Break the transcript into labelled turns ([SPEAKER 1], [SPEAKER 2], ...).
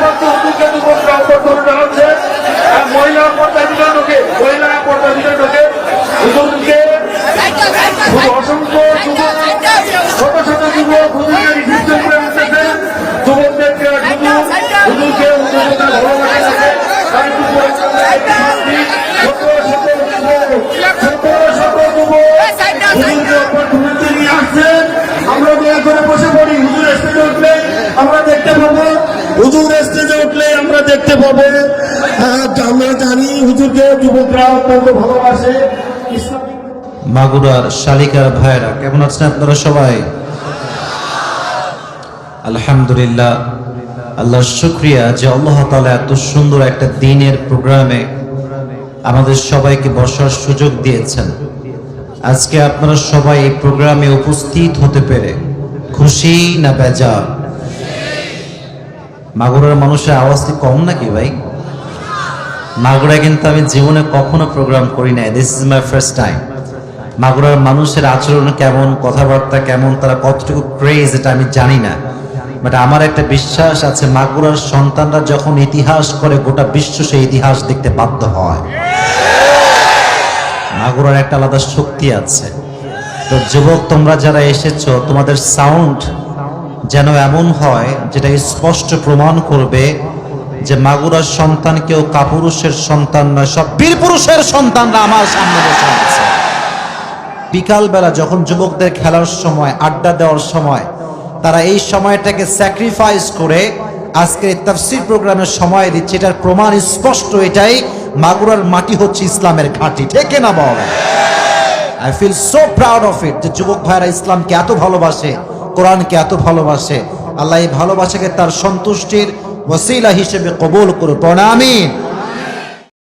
[SPEAKER 1] পাচ্ছি হুজুরকে যুবকরা উপর ধরে দাঁড়াচ্ছে, মহিলা পর্দার ভিতরে ঢোকে, মহিলারা পর্দার ভিতরে ঢোকে, হুজুরকে অসংখ্য যুবক, ছোট ছোট যুবক হুজুরকে রিসিভ করে উঠতেছে, যুবকদেরকে হুজুরকে ভালোবাসা আছে, তাই ছোট ছোট যুবক হুজুরকে উপর ধরে নিয়ে আসছেন। আমরা দয়া করে বসে পড়ি, হুজুর স্টেজে উঠলে আমরা দেখতে পাবো, হুজুর স্টেজে উঠলে আমরা দেখতে পাবো। আমরা জানি হুজুরকে যুবকরা অত্যন্ত ভালোবাসে।
[SPEAKER 2] মাগুরার শালিকার ভাইরা কেমন আছেন আপনারা সবাই? আলহামদুলিল্লাহ, আল্লাহর শুকরিয়া যে আল্লাহ তাআলা এত সুন্দর একটা দিনের প্রোগ্রামে আমাদের সবাইকে বসার সুযোগ দিয়েছেন। আজকে আপনারা সবাই এই প্রোগ্রামে উপস্থিত হতে পেরে খুশি না বেজার? মাগুরার মানুষের আওয়াজ কি কম নাকি ভাই? মাগুরায় কিন্তু আমি জীবনে কখনো প্রোগ্রাম করি নাই, this is my first time. মাগুরার মানুষের আচরণ কেমন, কথাবার্তা কেমন, তারা কতটুকু ক্রেজ এটা আমি জানি না, বাট আমার একটা বিশ্বাস আছে মাগুরার সন্তানরা যখন ইতিহাস করে গোটা বিশ্ব সেই ইতিহাস দেখতে বাধ্য হয়। মাগুরার একটা আলাদা শক্তি আছে। তো যুবক তোমরা যারা এসেছো, তোমাদের সাউন্ড যেন এমন হয় যেটা স্পষ্ট প্রমাণ করবে যে মাগুরার সন্তান কেউ কাপুরুষের সন্তান নয়, সব বীর পুরুষের সন্তানরা আমার সামনে বসে আছে। বিকালবেলা যখন যুবকদের খেলার সময়, আড্ডা দেওয়ার সময়, তারা এই সময়টাকে স্যাক্রিফাইস করে আজকের তাফসীর প্রোগ্রামের সময় দিচ্ছে, এটার প্রমাণ স্পষ্ট এটাই, মাগুরার মাটি হচ্ছে ইসলামের ঘাঁটি, ঠিক না বল? I feel so proud of it যে যুবক ভাইরা ইসলামকে এত ভালোবাসে, কোরআনকে এত ভালোবাসে। আল্লাহ এই ভালোবাসাকে তার সন্তুষ্টির ওসিলা হিসেবে কবুল করুন, আমিন।